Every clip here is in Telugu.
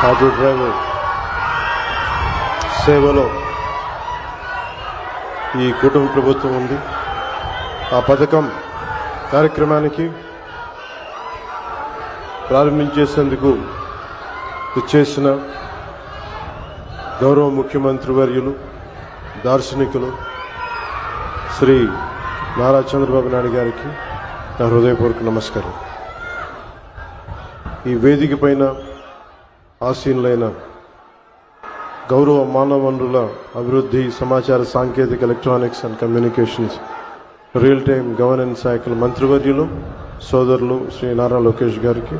ఆటో డ్రైవర్ సేవలో ఈ కుటుంబ ప్రభుత్వం ఉంది. ఆ పథకం కార్యక్రమానికి ప్రారంభించేందుకు ఇచ్చేసిన గౌరవ ముఖ్యమంత్రి వర్యులు, దార్శనికులు శ్రీ నారా చంద్రబాబు నాయుడు గారికి నా హృదయపూర్వక నమస్కారం. ఈ వేదిక పైన ఆసీనులైన గౌరవ మానవ వనరుల అభివృద్ధి, సమాచార సాంకేతిక, electronics and communications, real time governance శాఖల మంత్రివర్యులు సోదరులు శ్రీ నారా లోకేష్ గారికి,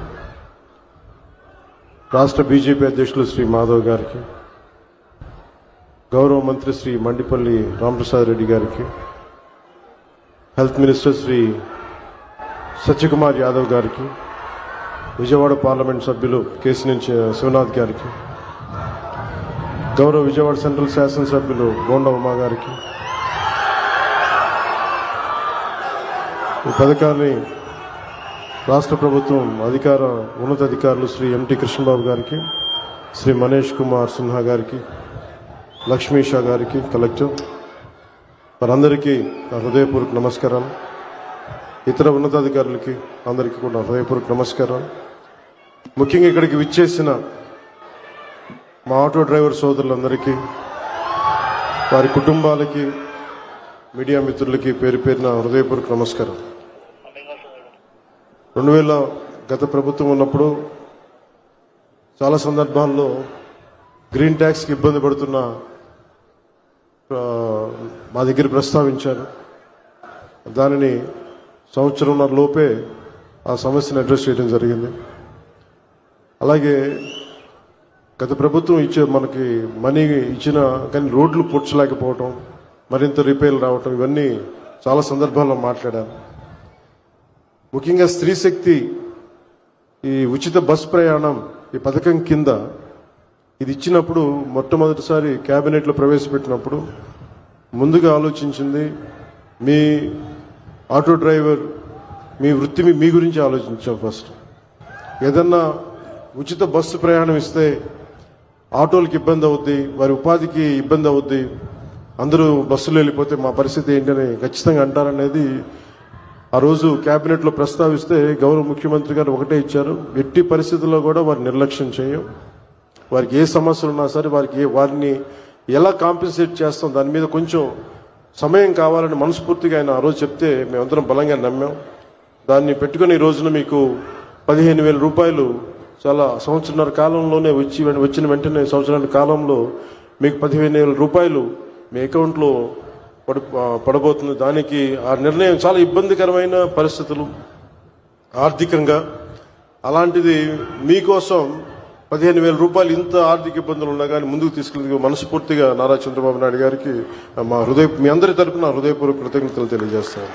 రాష్ట్ర బీజేపీ అధ్యక్షులు శ్రీ మాధవ్ గారికి, గౌరవ మంత్రి శ్రీ మండిపల్లి రామప్రసాద్ రెడ్డి గారికి, హెల్త్ మినిస్టర్ శ్రీ సత్యకుమార్ యాదవ్ గారికి, విజయవాడ పార్లమెంట్ సభ్యులు కేసినేని శివనాథ్ గారికి, గౌరవ విజయవాడ సెంట్రల్ శాసనసభ్యులు బోండా ఉమా గారికి, ఈ పథకాన్ని రాష్ట్ర ప్రభుత్వం ఉన్నతాధికారులు శ్రీ ఎంటీ కృష్ణబాబు గారికి, శ్రీ మనీష్ కుమార్ సిన్హా గారికి, లక్ష్మీ షా గారికి, కలెక్టర్ వారందరికీ నా హృదయపూర్వక నమస్కారాలు. ఇతర ఉన్నతాధికారులకి అందరికీ కూడా హృదయపూర్వక నమస్కారాలు. ముఖ్యంగా ఇక్కడికి విచ్చేసిన మా ఆటో డ్రైవర్ సోదరులందరికీ, వారి కుటుంబాలకి, మీడియా మిత్రులకి పేరు పేరున హృదయపూర్వక నమస్కారం. 2000 గత ప్రభుత్వం ఉన్నప్పుడు చాలా సందర్భాల్లో గ్రీన్ ట్యాక్స్కి ఇబ్బంది పడుతున్న మా దగ్గర ప్రస్తావించారు. దానిని సంవత్సరంన్నర లోపే ఆ సమస్యను అడ్రస్ చేయడం జరిగింది. అలాగే గత ప్రభుత్వం మనకి మనీ ఇచ్చిన కానీ రోడ్లు పూడ్చలేకపోవటం, మరింత రిపేర్లు రావటం, ఇవన్నీ చాలా సందర్భాల్లో మాట్లాడాను. ముఖ్యంగా స్త్రీ శక్తి ఈ ఉచిత బస్ ప్రయాణం ఈ పథకం కింద ఇది ఇచ్చినప్పుడు మొట్టమొదటిసారి కేబినెట్లో ప్రవేశపెట్టినప్పుడు ముందుగా ఆలోచించింది మీ ఆటో డ్రైవర్ మీ వృత్తి మీ గురించి ఆలోచించాం. ఫస్ట్ ఏదన్నా ఉచిత బస్సు ప్రయాణం ఇస్తే ఆటోలకు ఇబ్బంది అవుద్ది, వారి ఉపాధికి ఇబ్బంది అవుద్ది, అందరూ బస్సులో వెళ్ళిపోతే మా పరిస్థితి ఏంటని ఖచ్చితంగా అంటారనేది ఆ రోజు కేబినెట్లో ప్రస్తావిస్తే గౌరవ ముఖ్యమంత్రి గారు ఒకటే ఇచ్చారు, ఎట్టి పరిస్థితుల్లో కూడా వారిని నిర్లక్ష్యం చేయం, వారికి ఏ సమస్యలు ఉన్నా సరే వారిని ఎలా కాంపెన్సేట్ చేస్తాం దాని మీద కొంచెం సమయం కావాలని మనస్ఫూర్తిగా ఆయన ఆ రోజు చెప్తే మేమందరం బలంగా నమ్మాం. దాన్ని పెట్టుకుని ఈ రోజున మీకు 15,000 రూపాయలు చాలా సంవత్సరాల కాలంలోనే వచ్చిన వెంటనే సంవత్సరాల కాలంలో మీకు 15,000 రూపాయలు మీ అకౌంట్లో పడబోతుంది. దానికి ఆ నిర్ణయం చాలా ఇబ్బందికరమైన పరిస్థితులు ఆర్థికంగా, అలాంటిది మీకోసం 15,000 రూపాయలు ఇంత ఆర్థిక ఇబ్బందులు ఉన్నా కానీ ముందుకు తీసుకెళ్ళి మనస్ఫూర్తిగా నారా చంద్రబాబు నాయుడు గారికి మీ అందరి తరపున హృదయపూర్వక కృతజ్ఞతలు తెలియజేస్తాను.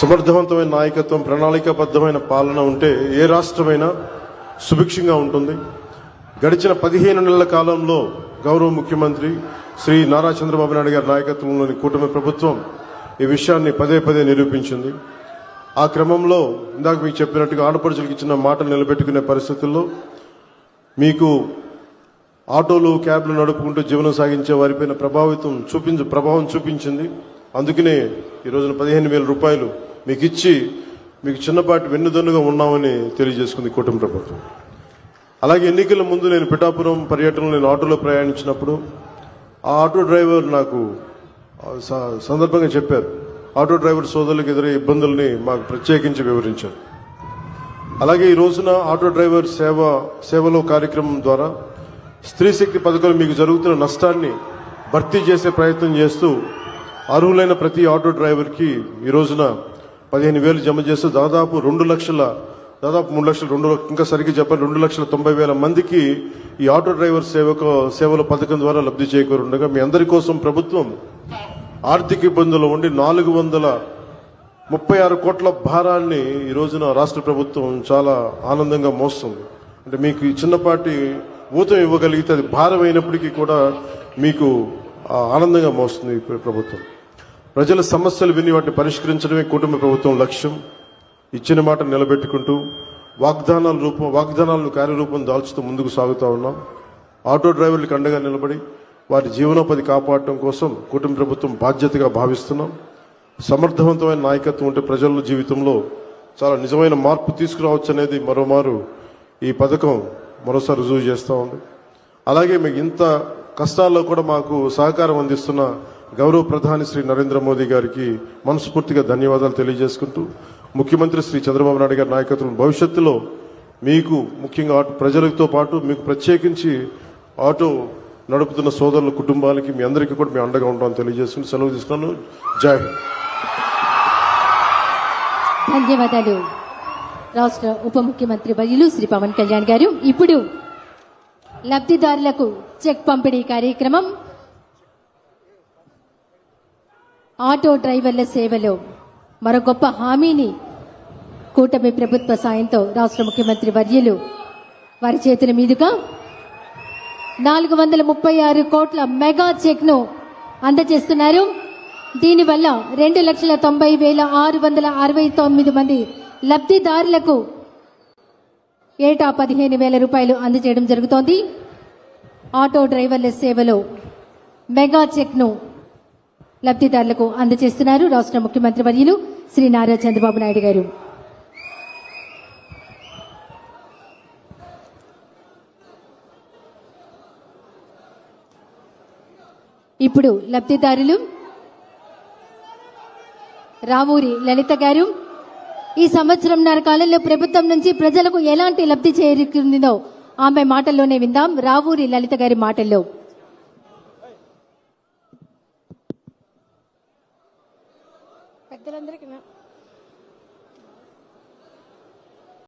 సమర్థవంతమైన నాయకత్వం, ప్రణాళికాబద్ధమైన పాలన ఉంటే ఏ రాష్ట్రమైనా సుభిక్షంగా ఉంటుంది. గడిచిన 15 నెలల కాలంలో గౌరవ ముఖ్యమంత్రి శ్రీ నారా చంద్రబాబు నాయుడు గారి నాయకత్వంలోని కూటమి ప్రభుత్వం ఈ విషయాన్ని పదే పదే నిరూపించింది. ఆ క్రమంలో ఇందాక మీకు చెప్పినట్టుగా ఆడపడుచులకు ఇచ్చిన మాటలు నిలబెట్టుకునే పరిస్థితుల్లో మీకు ఆటోలు, క్యాబ్లు నడుపుకుంటూ జీవనం సాగించే వారిపైన ప్రభావం చూపించింది. అందుకనే ఈ రోజున 15,000 రూపాయలు మీకు ఇచ్చి మీకు చిన్నపాటి వెన్నుదన్నుగా ఉన్నామని తెలియజేసుకుంది కూటమి ప్రభుత్వం. అలాగే ఎన్నికల ముందు నేను పిఠాపురం పర్యటనలో నేను ఆటోలో ప్రయాణించినప్పుడు ఆ ఆటో డ్రైవర్ నాకు సందర్భంగా చెప్పారు, ఆటో డ్రైవర్ సోదరులకు ఎదురయ్యే ఇబ్బందుల్ని మాకు ప్రత్యేకించి వివరించారు. అలాగే ఈ రోజున ఆటో డ్రైవర్ సేవలో కార్యక్రమం ద్వారా స్త్రీ శక్తి పథకాలు మీకు జరుగుతున్న నష్టాన్ని భర్తీ చేసే ప్రయత్నం చేస్తూ అర్హులైన ప్రతి ఆటో డ్రైవర్కి ఈ రోజున 15,000 జమ చేస్తూ దాదాపు 3 లక్షలు, ఇంకా సరిగ్గా చెప్పాలి 2,90,000 మందికి ఈ ఆటో డ్రైవర్ సేవల పథకం ద్వారా లబ్ధి చేకూరుండగా మీ అందరి కోసం ప్రభుత్వం ఆర్థిక ఇబ్బందులు ఉండి 436 కోట్ల భారాన్ని ఈ రోజున రాష్ట్ర ప్రభుత్వం చాలా ఆనందంగా మోస్తుంది. అంటే మీకు చిన్నపాటి ఊతం ఇవ్వగలిగితే అది భారం అయినప్పటికీ కూడా మీకు ఆనందంగా మోస్తుంది ఈ ప్రభుత్వం. ప్రజల సమస్యలు విని వాటిని పరిష్కరించడమే కూటమి ప్రభుత్వం లక్ష్యం. ఇచ్చిన మాట నిలబెట్టుకుంటూ వాగ్దానాలను కార్యరూపం దాల్చుతూ ముందుకు సాగుతూ ఉన్నాం. ఆటో డ్రైవర్లకు అండగా నిలబడి వారి జీవనోపాధి కాపాడటం కోసం కూటమి ప్రభుత్వం బాధ్యతగా భావిస్తున్నాం. సమర్థవంతమైన నాయకత్వం ఉంటే ప్రజల జీవితంలో చాలా నిజమైన మార్పు తీసుకురావచ్చు అనేది మరోమారు ఈ పథకం మరోసారి రుజువు చేస్తూ ఉంది. అలాగే మీకు ఇంత కష్టాల్లో కూడా మాకు సహకారం అందిస్తున్న గౌరవ ప్రధాని శ్రీ నరేంద్ర మోదీ గారికి మనస్ఫూర్తిగా ధన్యవాదాలు తెలియజేసుకుంటూ, ముఖ్యమంత్రి శ్రీ చంద్రబాబు నాయుడు గారి నాయకత్వం భవిష్యత్తులో మీకు ముఖ్యంగా ప్రజలతో పాటు మీకు ప్రత్యేకించి ఆటో నడుపుతున్న సోదరుల కుటుంబాలకి మీ అందరికీ కూడా మేము అండగా ఉంటామని తెలియజేసుకుని సెలవు తీసుకున్నాను. జై హింద్. ధన్యవాదాలు రాష్ట్ర ఉప ముఖ్యమంత్రి వర్యులు శ్రీ పవన్ కళ్యాణ్ గారు. ఇప్పుడు లబ్ధిదారులకు చెక్ పంపిణీ కార్యక్రమం. ఆటో డ్రైవర్ల సేవలో మరో గొప్ప హామీని కూటమి ప్రభుత్వ సాయంతో రాష్ట్ర ముఖ్యమంత్రి వర్యులు వారి చేతుల మీదుగా 436 కోట్ల మెగా చెక్ ను అందజేస్తున్నారు. దీనివల్ల 2,90,669 మంది లబ్ధిదారులకు ఏటా 15,000 రూపాయలు అందజేయడం జరుగుతోంది. ఆటో డ్రైవర్ల సేవలో మెగా చెక్ ను లబ్ధిదారులకు అందజేస్తున్నారు రాష్ట్ర ముఖ్యమంత్రి వర్యులు శ్రీ నారా చంద్రబాబు నాయుడు గారు. ఇప్పుడు లబ్ధిదారులు రావూరి లలిత గారు ఈ సంవత్సరంన్నర కాలంలో ప్రభుత్వం నుంచి ప్రజలకు ఎలాంటి లబ్ధి చేకూరిందో ఆమె మాటల్లోనే విందాం. రావూరి లలిత గారి మాటల్లో. పెద్దలందరికీ